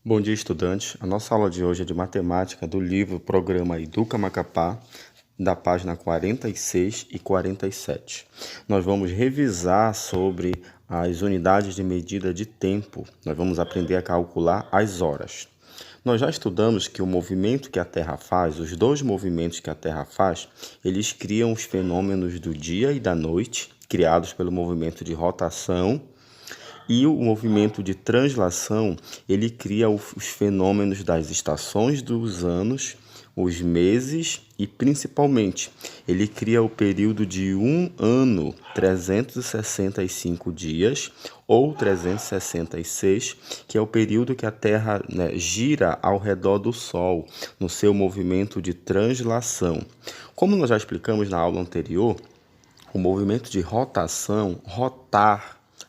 Bom dia, estudantes. A nossa aula de hoje é de matemática do livro Programa Educa Macapá, da página 46 e 47. Nós vamos revisar sobre as unidades de medida de tempo. Nós vamos aprender a calcular as horas. Nós já estudamos que o movimento que a Terra faz, os dois movimentos que a Terra faz, eles criam os fenômenos do dia e da noite, criados pelo movimento de rotação. E o movimento de translação, ele cria os fenômenos das estações dos anos, os meses e, principalmente, ele cria o período de um ano, 365 dias, ou 366, que é o período que a Terra, gira ao redor do Sol, no seu movimento de translação. Como nós já explicamos na aula anterior, o movimento de rotação,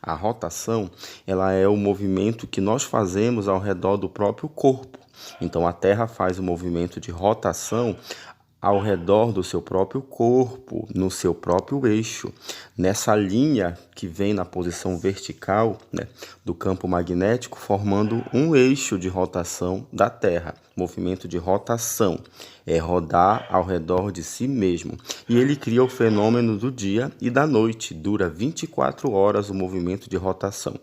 a rotação, ela é o movimento que nós fazemos ao redor do próprio corpo. Então, a Terra faz o movimento de rotação ao redor do seu próprio corpo, no seu próprio eixo, nessa linha que vem na posição vertical, do campo magnético, formando um eixo de rotação da Terra. Movimento de rotação é rodar ao redor de si mesmo. E ele cria o fenômeno do dia e da noite. Dura 24 horas o movimento de rotação.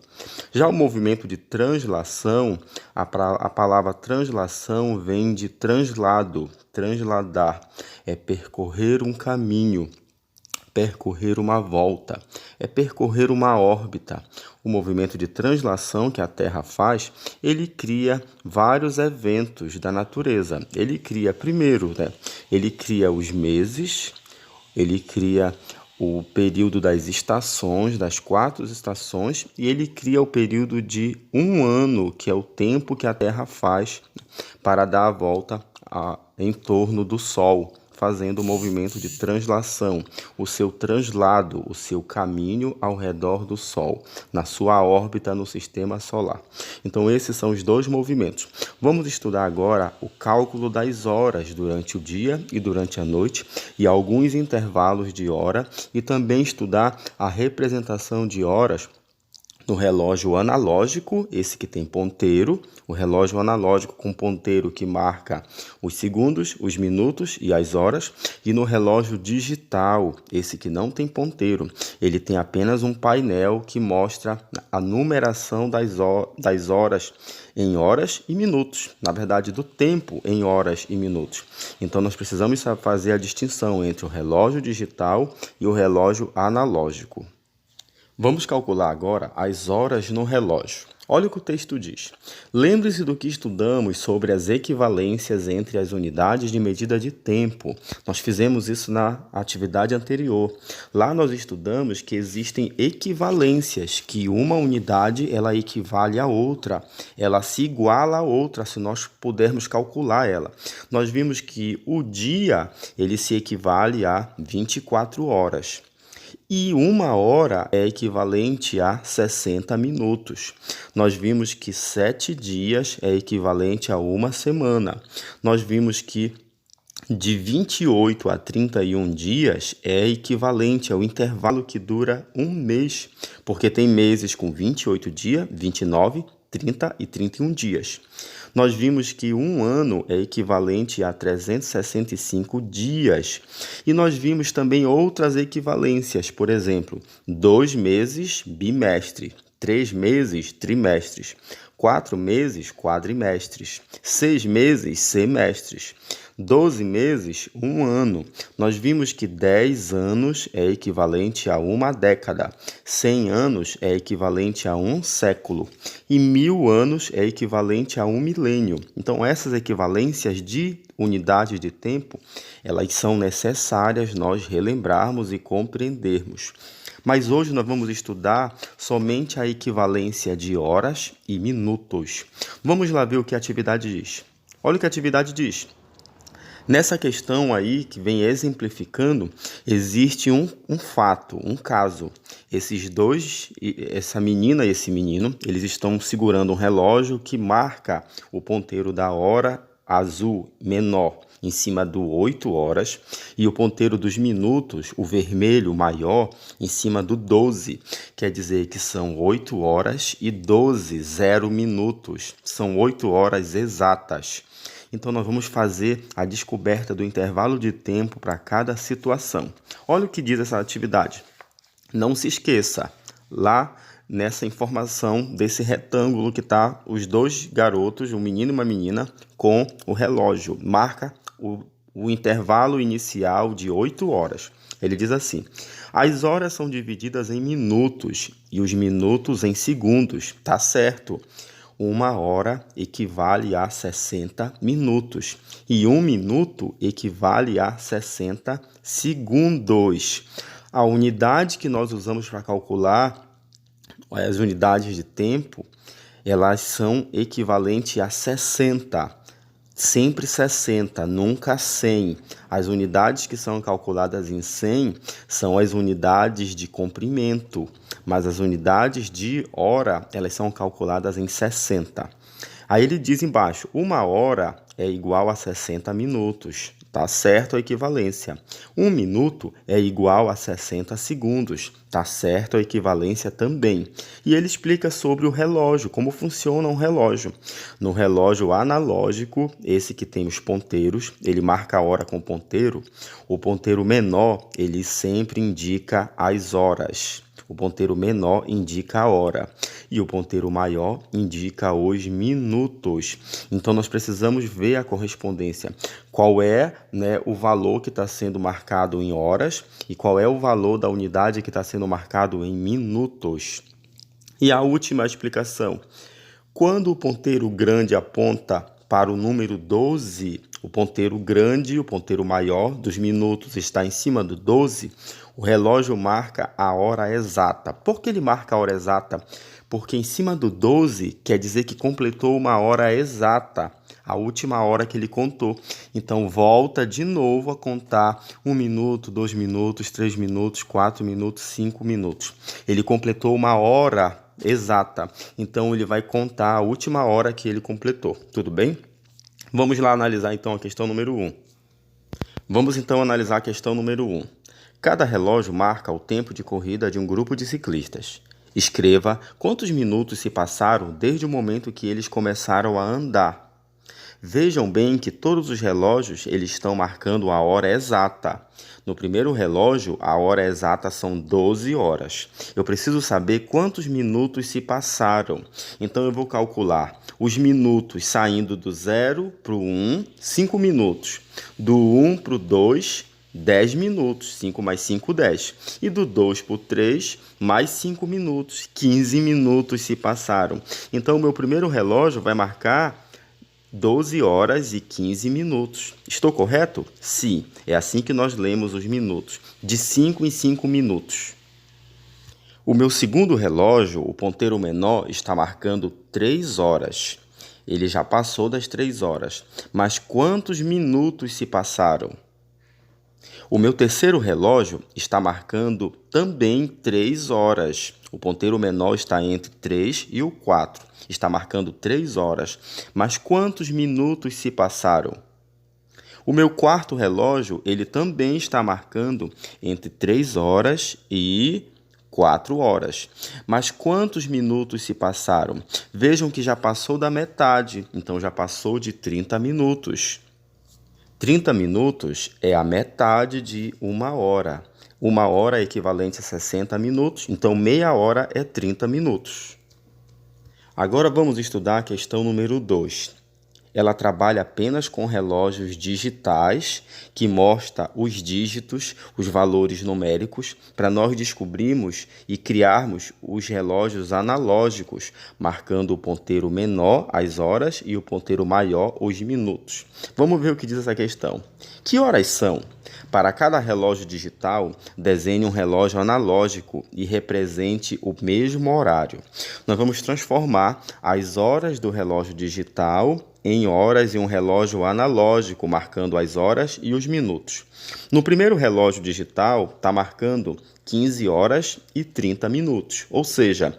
Já o movimento de translação, a palavra translação vem de translado, transladar, é percorrer um caminho, percorrer uma volta, é percorrer uma órbita. O movimento de translação que a Terra faz, ele cria vários eventos da natureza. Ele cria, primeiro, ele cria os meses, ele cria o período das estações, das 4 estações, e ele cria o período de um ano, que é o tempo que a Terra faz para dar a volta em torno do Sol, fazendo o movimento de translação, o seu translado, o seu caminho ao redor do Sol, na sua órbita no sistema solar. Então, esses são os dois movimentos. Vamos estudar agora o cálculo das horas durante o dia e durante a noite, e alguns intervalos de hora, e também estudar a representação de horas no relógio analógico, esse que tem ponteiro, o relógio analógico com ponteiro que marca os segundos, os minutos e as horas, e no relógio digital, esse que não tem ponteiro, ele tem apenas um painel que mostra a numeração das horas em horas e minutos, na verdade do tempo em horas e minutos. Então nós precisamos fazer a distinção entre o relógio digital e o relógio analógico. Vamos calcular agora as horas no relógio. Olha o que o texto diz. Lembre-se do que estudamos sobre as equivalências entre as unidades de medida de tempo. Nós fizemos isso na atividade anterior. Lá nós estudamos que existem equivalências, que uma unidade ela equivale à outra. Ela se iguala à outra, se nós pudermos calcular ela. Nós vimos que o dia ele se equivale a 24 horas. E uma hora é equivalente a 60 minutos. Nós vimos que 7 dias é equivalente a uma semana. Nós vimos que de 28 a 31 dias é equivalente ao intervalo que dura um mês, porque tem meses com 28 dias, 29, 30 e 31 dias. Nós vimos que um ano é equivalente a 365 dias. E nós vimos também outras equivalências, por exemplo, 2 meses, bimestre, 3 meses, trimestres, 4 meses, quadrimestres, 6 meses, semestres, 12 meses, um ano. Nós vimos que 10 anos é equivalente a uma década, 100 anos é equivalente a um século e 1000 anos é equivalente a um milênio. Então, essas equivalências de unidades de tempo, elas são necessárias nós relembrarmos e compreendermos. Mas hoje nós vamos estudar somente a equivalência de horas e minutos. Vamos lá ver o que a atividade diz. Olha o que a atividade diz. Nessa questão aí, que vem exemplificando, existe um fato, um caso. Esses dois, essa menina e esse menino, eles estão segurando um relógio que marca o ponteiro da hora azul menor em cima do 8 horas e o ponteiro dos minutos, o vermelho maior, em cima do 12. Quer dizer que são 8 horas e 12, 0 minutos. São 8 horas exatas. Então, nós vamos fazer a descoberta do intervalo de tempo para cada situação. Olha o que diz essa atividade. Não se esqueça, lá nessa informação desse retângulo que está os dois garotos, um menino e uma menina, com o relógio. Marca o intervalo inicial de 8 horas. Ele diz assim: as horas são divididas em minutos e os minutos em segundos. Tá certo. 1 hora equivale a 60 minutos e 1 minuto equivale a 60 segundos. A unidade que nós usamos para calcular as unidades de tempo, elas são equivalentes a 60. Sempre 60, nunca 100. As unidades que são calculadas em 100 são as unidades de comprimento, mas as unidades de hora, elas são calculadas em 60. Aí ele diz embaixo, 1 hora é igual a 60 minutos. Tá certo a equivalência. 1 minuto é igual a 60 segundos. Tá certo a equivalência também. E ele explica sobre o relógio, como funciona um relógio. No relógio analógico, esse que tem os ponteiros, ele marca a hora com ponteiro. O ponteiro menor, ele sempre indica as horas. O ponteiro menor indica a hora e o ponteiro maior indica os minutos. Então, nós precisamos ver a correspondência. Qual é, o valor que está sendo marcado em horas e qual é o valor da unidade que está sendo marcado em minutos. E a última explicação. Quando o ponteiro grande aponta para o número 12, o ponteiro grande, o ponteiro maior dos minutos está em cima do 12, o relógio marca a hora exata. Por que ele marca a hora exata? Porque em cima do 12 quer dizer que completou uma hora exata, a última hora que ele contou. Então, volta de novo a contar 1 minuto, 2 minutos, 3 minutos, 4 minutos, 5 minutos. Ele completou uma hora exata, então ele vai contar a última hora que ele completou. Tudo bem? Vamos lá analisar então a questão número 1. Vamos então analisar a questão número 1. Cada relógio marca o tempo de corrida de um grupo de ciclistas. Escreva quantos minutos se passaram desde o momento que eles começaram a andar. Vejam bem que todos os relógios eles estão marcando a hora exata. No primeiro relógio, a hora exata são 12 horas. Eu preciso saber quantos minutos se passaram. Então, eu vou calcular os minutos saindo do 0 para o 1, 5 minutos. Do 1 para o 2, 10 minutos. 5 mais 5, 10. E do 2 para o 3, mais 5 minutos. 15 minutos se passaram. Então, o meu primeiro relógio vai marcar 12 horas e 15 minutos. Estou correto? Sim, é assim que nós lemos os minutos, de 5 em 5 minutos. O meu segundo relógio, o ponteiro menor, está marcando 3 horas. Ele já passou das 3 horas, mas quantos minutos se passaram? O meu terceiro relógio está marcando também 3 horas. O ponteiro menor está entre 3 e o 4. Está marcando 3 horas. Mas quantos minutos se passaram? O meu quarto relógio, ele também está marcando entre 3 horas e 4 horas. Mas quantos minutos se passaram? Vejam que já passou da metade, então já passou de 30 minutos. 30 minutos é a metade de 1 hora. 1 hora é equivalente a 60 minutos, então meia hora é 30 minutos. Agora vamos estudar a questão número 2. Ela trabalha apenas com relógios digitais, que mostra os dígitos, os valores numéricos, para nós descobrirmos e criarmos os relógios analógicos, marcando o ponteiro menor, as horas, e o ponteiro maior, os minutos. Vamos ver o que diz essa questão. Que horas são? Para cada relógio digital, desenhe um relógio analógico e represente o mesmo horário. Nós vamos transformar as horas do relógio digital em horas e um relógio analógico, marcando as horas e os minutos. No primeiro relógio digital, está marcando 15 horas e 30 minutos, ou seja,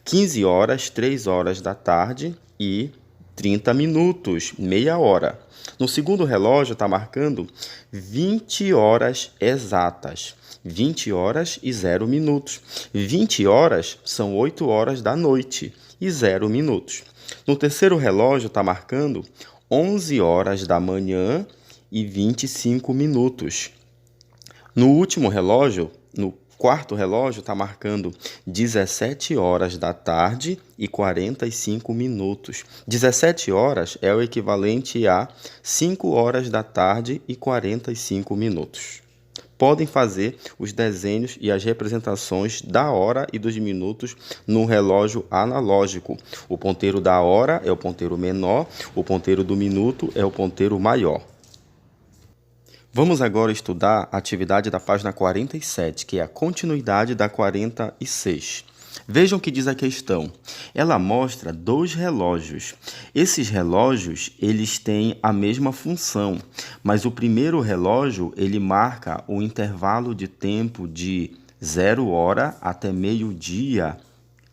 15 horas, 3 horas da tarde e 30 minutos, meia hora. No segundo relógio está marcando 20 horas exatas. 20 horas e 0 minutos. 20 horas são 8 horas da noite e 0 minutos. No terceiro relógio está marcando 11 horas da manhã e 25 minutos. No último relógio, no quarto relógio, está marcando 17 horas da tarde e 45 minutos. 17 horas é o equivalente a 5 horas da tarde e 45 minutos. Podem fazer os desenhos e as representações da hora e dos minutos no relógio analógico. O ponteiro da hora é o ponteiro menor, o ponteiro do minuto é o ponteiro maior. Vamos agora estudar a atividade da página 47, que é a continuidade da 46. Vejam o que diz a questão. Ela mostra 2 relógios. Esses relógios, eles têm a mesma função, mas o primeiro relógio, ele marca o intervalo de tempo de 0 hora até meio-dia,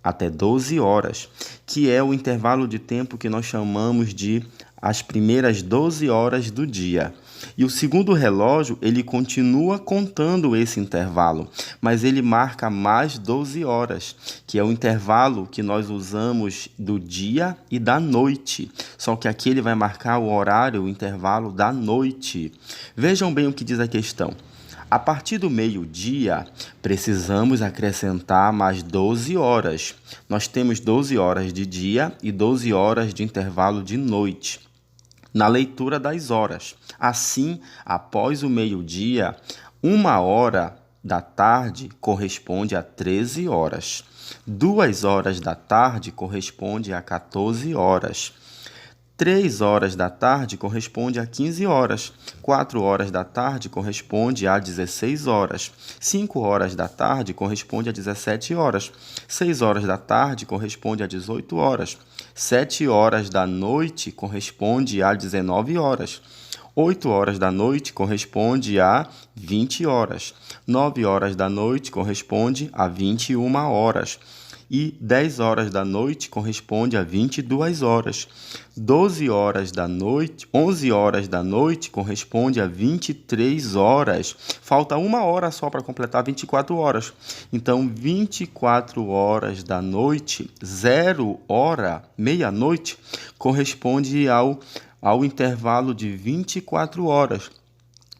até 12 horas, que é o intervalo de tempo que nós chamamos de as primeiras 12 horas do dia. E o segundo relógio, ele continua contando esse intervalo, mas ele marca mais 12 horas, que é o intervalo que nós usamos do dia e da noite. Só que aqui ele vai marcar o horário, o intervalo da noite. Vejam bem o que diz a questão. A partir do meio-dia, precisamos acrescentar mais 12 horas. Nós temos 12 horas de dia e 12 horas de intervalo de noite. Na leitura das horas. Assim, após o meio-dia, 1 hora da tarde corresponde a 13 horas. 2 horas da tarde corresponde a 14 horas. 3 horas da tarde corresponde a 15 horas. 4 horas da tarde corresponde a 16 horas. 5 horas da tarde corresponde a 17 horas. 6 horas da tarde corresponde a 18 horas. 7 horas da noite corresponde a 19 horas. 8 horas da noite corresponde a 20 horas. 9 horas da noite corresponde a 21 horas. E 10 horas da noite corresponde a 22 horas. 12 horas da noite, 11 horas da noite corresponde a 23 horas. Falta 1 hora só para completar 24 horas. Então, 24 horas da noite, 0 hora, meia-noite, corresponde ao intervalo de 24 horas,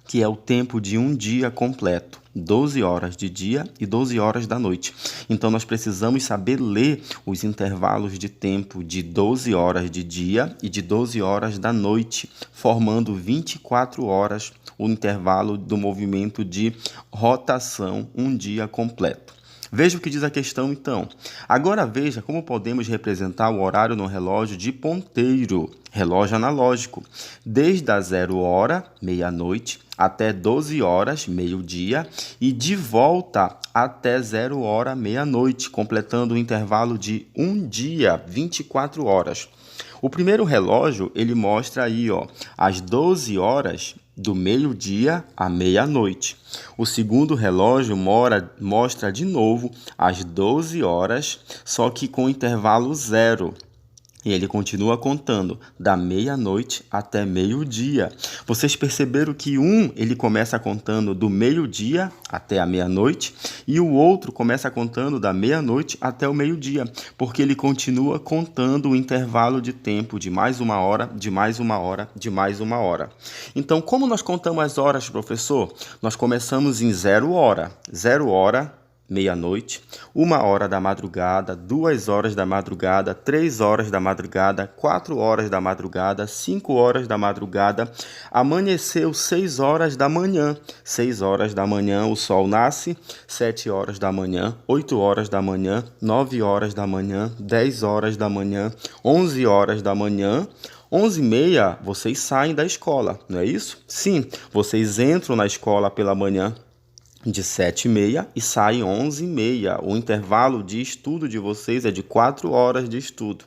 que é o tempo de um dia completo. 12 horas de dia e 12 horas da noite. Então, nós precisamos saber ler os intervalos de tempo de 12 horas de dia e de 12 horas da noite, formando 24 horas, o intervalo do movimento de rotação, um dia completo. Veja o que diz a questão, então. Agora veja como podemos representar o horário no relógio de ponteiro, relógio analógico, desde a 0 hora, meia-noite, até 12 horas, meio-dia, e de volta até 0 hora, meia-noite, completando o intervalo de um dia, 24 horas. O primeiro relógio, ele mostra aí, as 12 horas do meio-dia à meia-noite. O segundo relógio mostra de novo as 12 horas, só que com intervalo 0. E ele continua contando da meia-noite até meio-dia. Vocês perceberam que ele começa contando do meio-dia até a meia-noite e o outro começa contando da meia-noite até o meio-dia, porque ele continua contando o intervalo de tempo de mais 1 hora, de mais 1 hora, de mais 1 hora. Então, como nós contamos as horas, professor? Nós começamos em 0 hora. 0 hora, meia-noite, 1 hora da madrugada, 2 horas da madrugada, 3 horas da madrugada, 4 horas da madrugada, 5 horas da madrugada, amanheceu 6 horas da manhã, 6 horas da manhã o sol nasce, 7 horas da manhã, 8 horas da manhã, 9 horas da manhã, 10 horas da manhã, 11 horas da manhã, 11h30 vocês saem da escola, não é isso? Sim, vocês entram na escola pela manhã, de 7h30 e sai 11h30. O intervalo de estudo de vocês é de 4 horas de estudo.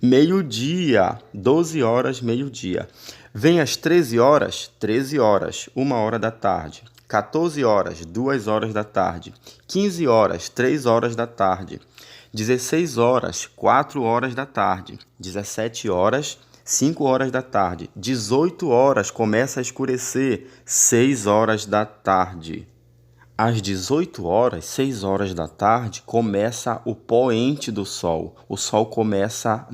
Meio-dia, 12 horas, meio-dia. Vem às 13 horas, 13 horas, 1 hora da tarde. 14 horas, 2 horas da tarde. 15 horas, 3 horas da tarde. 16 horas, 4 horas da tarde. 17 horas, 5 horas da tarde. 18 horas começa a escurecer, 6 horas da tarde. Às 18 horas, 6 horas da tarde, começa o poente do sol. O sol começa,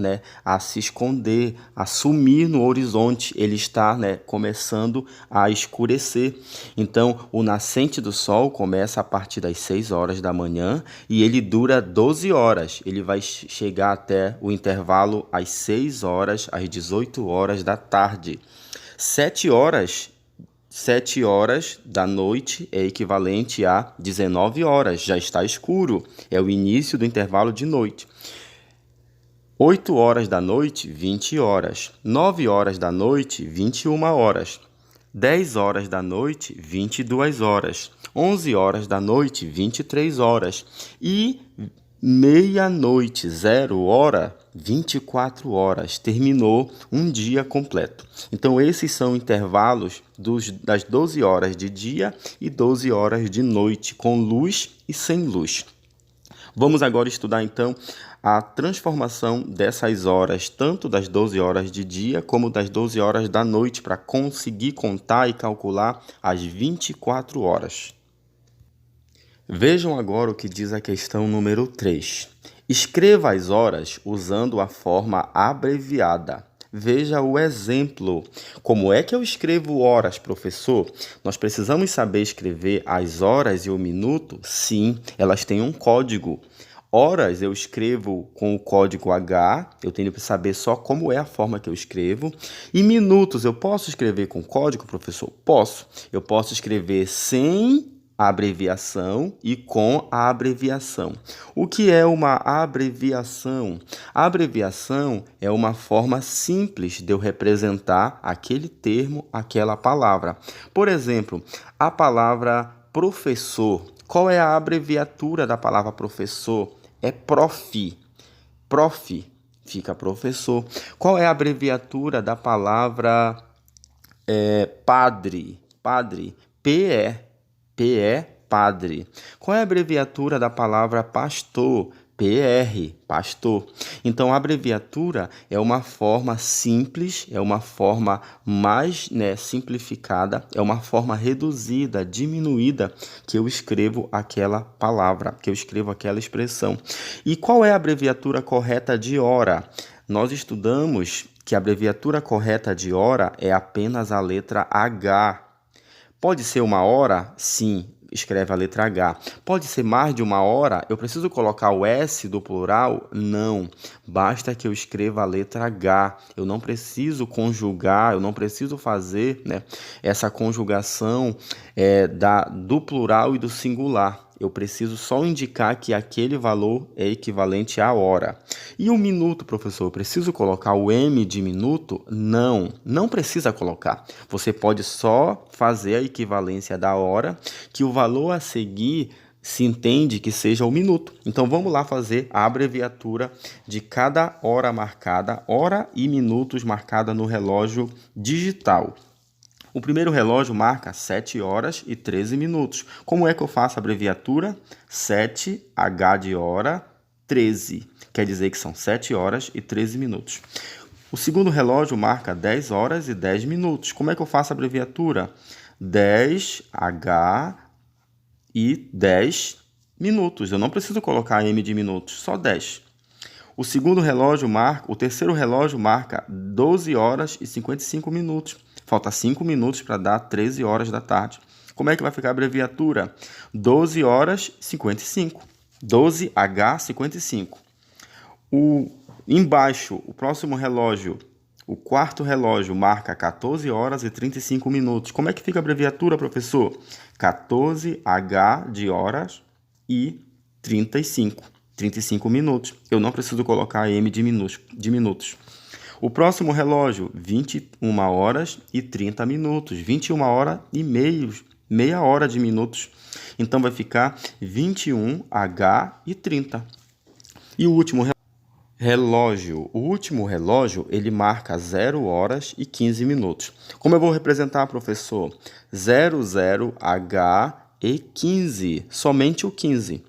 a se esconder, a sumir no horizonte. Ele está, começando a escurecer. Então, o nascente do sol começa a partir das 6 horas da manhã e ele dura 12 horas. Ele vai chegar até o intervalo às 6 horas, às 18 horas da tarde. 7 horas da noite é equivalente a 19 horas, já está escuro, é o início do intervalo de noite. 8 horas da noite, 20 horas. 9 horas da noite, 21 horas. 10 horas da noite, 22 horas. 11 horas da noite, 23 horas. E meia-noite, 0 hora, 24 horas. Terminou um dia completo. Então, esses são intervalos das 12 horas de dia e 12 horas de noite, com luz e sem luz. Vamos agora estudar, então, a transformação dessas horas, tanto das 12 horas de dia como das 12 horas da noite, para conseguir contar e calcular as 24 horas. Vejam agora o que diz a questão número 3. Escreva as horas usando a forma abreviada. Veja o exemplo. Como é que eu escrevo horas, professor? Nós precisamos saber escrever as horas e o minuto? Sim, elas têm um código. Horas eu escrevo com o código H, eu tenho que saber só como é a forma que eu escrevo. E minutos, eu posso escrever com código, professor? Posso. Eu posso escrever sem a abreviação e com a abreviação. O que é uma abreviação? A abreviação é uma forma simples de eu representar aquele termo, aquela palavra. Por exemplo, a palavra professor. Qual é a abreviatura da palavra professor? É prof. Prof fica professor. Qual é a abreviatura da palavra padre? Padre. PE. PE, padre. Qual é a abreviatura da palavra pastor? PR, pastor. Então, a abreviatura é uma forma simples, é uma forma mais simplificada, é uma forma reduzida, diminuída, que eu escrevo aquela palavra, que eu escrevo aquela expressão. E qual é a abreviatura correta de hora? Nós estudamos que a abreviatura correta de hora é apenas a letra H. Pode ser 1 hora? Sim, escreve a letra H. Pode ser mais de 1 hora? Eu preciso colocar o S do plural? Não. Basta que eu escreva a letra H. Eu não preciso conjugar, eu não preciso fazer essa conjugação do plural e do singular. Eu preciso só indicar que aquele valor é equivalente à hora. E o minuto, professor, eu preciso colocar o M de minuto? Não, não precisa colocar. Você pode só fazer a equivalência da hora, que o valor a seguir se entende que seja o minuto. Então, vamos lá fazer a abreviatura de cada hora marcada, hora e minutos marcada no relógio digital. O primeiro relógio marca 7 horas e 13 minutos. Como é que eu faço a abreviatura? 7, H de hora, 13. Quer dizer que são 7 horas e 13 minutos. O segundo relógio marca 10 horas e 10 minutos. Como é que eu faço a abreviatura? 10, H e 10 minutos. Eu não preciso colocar M de minutos, só 10. O terceiro relógio marca 12 horas e 55 minutos. Falta 5 minutos para dar 13 horas da tarde. Como é que vai ficar a abreviatura? 12 horas 55. 12H55. Embaixo, o próximo relógio, o quarto relógio, marca 14 horas e 35 minutos. Como é que fica a abreviatura, professor? 14H de horas e 35 minutos. Eu não preciso colocar M de minutos. O próximo relógio, 21 horas e 30 minutos. 21 horas e meia hora de minutos. Então, vai ficar 21H e 30. E o último relógio. O último relógio, ele marca 0 horas e 15 minutos. Como eu vou representar, professor? 00H e 15. Somente o 15.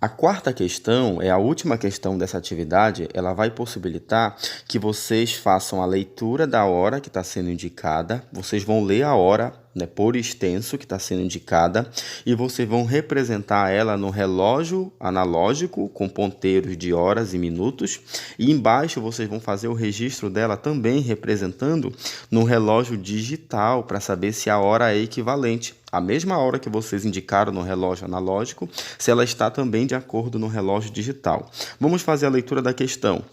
A quarta questão, é a última questão dessa atividade, ela vai possibilitar que vocês façam a leitura da hora que está sendo indicada, vocês vão ler a hora, né, por extenso que está sendo indicada e vocês vão representar ela no relógio analógico com ponteiros de horas e minutos e embaixo vocês vão fazer o registro dela também representando no relógio digital para saber se a hora é equivalente. A mesma hora que vocês indicaram no relógio analógico, se ela está também de acordo no relógio digital. Vamos fazer a leitura da questão.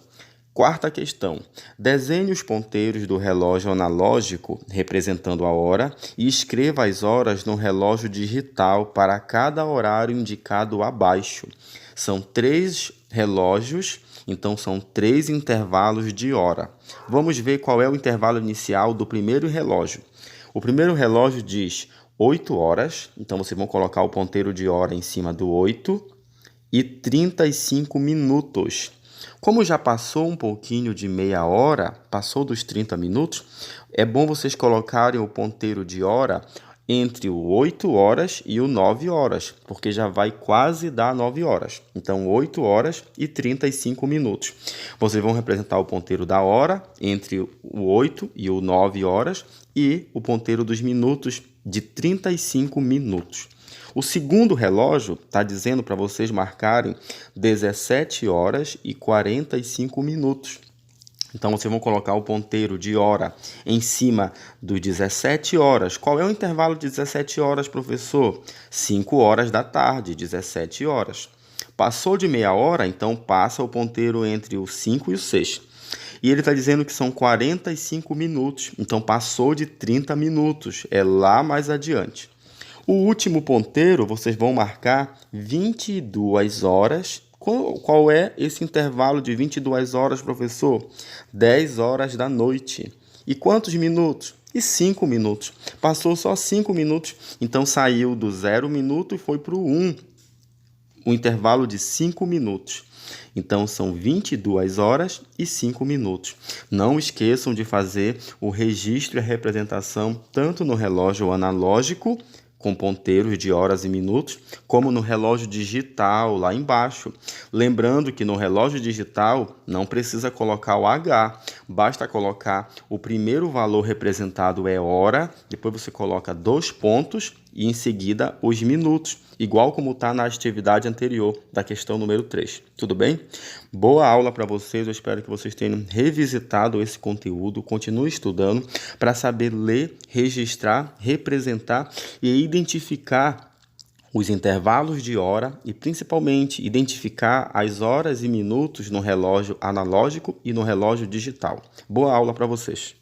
Quarta questão. Desenhe os ponteiros do relógio analógico representando a hora e escreva as horas no relógio digital para cada horário indicado abaixo. São 3 relógios, então são 3 intervalos de hora. Vamos ver qual é o intervalo inicial do primeiro relógio. O primeiro relógio diz 8 horas, então vocês vão colocar o ponteiro de hora em cima do 8 e 35 minutos. Como já passou um pouquinho de meia hora, passou dos 30 minutos, é bom vocês colocarem o ponteiro de hora entre o 8 horas e o 9 horas, porque já vai quase dar 9 horas. Então, 8 horas e 35 minutos. Vocês vão representar o ponteiro da hora entre o 8 e o 9 horas e o ponteiro dos minutos de 35 minutos. O segundo relógio está dizendo para vocês marcarem 17 horas e 45 minutos. Então, vocês vão colocar o ponteiro de hora em cima do 17 horas. Qual é o intervalo de 17 horas, professor? 5 horas da tarde, 17 horas. Passou de meia hora, então passa o ponteiro entre o 5 e o 6. E ele está dizendo que são 45 minutos, então passou de 30 minutos, é lá mais adiante. O último ponteiro, vocês vão marcar 22 horas. Qual é esse intervalo de 22 horas, professor? 10 horas da noite. E quantos minutos? E 5 minutos. Passou só 5 minutos, então saiu do 0 minuto e foi para o 1. O intervalo de 5 minutos. Então, são 22 horas e 5 minutos. Não esqueçam de fazer o registro e a representação tanto no relógio analógico, com ponteiros de horas e minutos, como no relógio digital, lá embaixo. Lembrando que no relógio digital não precisa colocar o H, basta colocar o primeiro valor representado é hora, depois você coloca 2 pontos e em seguida os minutos, igual como está na atividade anterior da questão número 3. Tudo bem? Boa aula para vocês, eu espero que vocês tenham revisitado esse conteúdo, continue estudando para saber ler, registrar, representar e identificar os intervalos de hora e principalmente identificar as horas e minutos no relógio analógico e no relógio digital. Boa aula para vocês!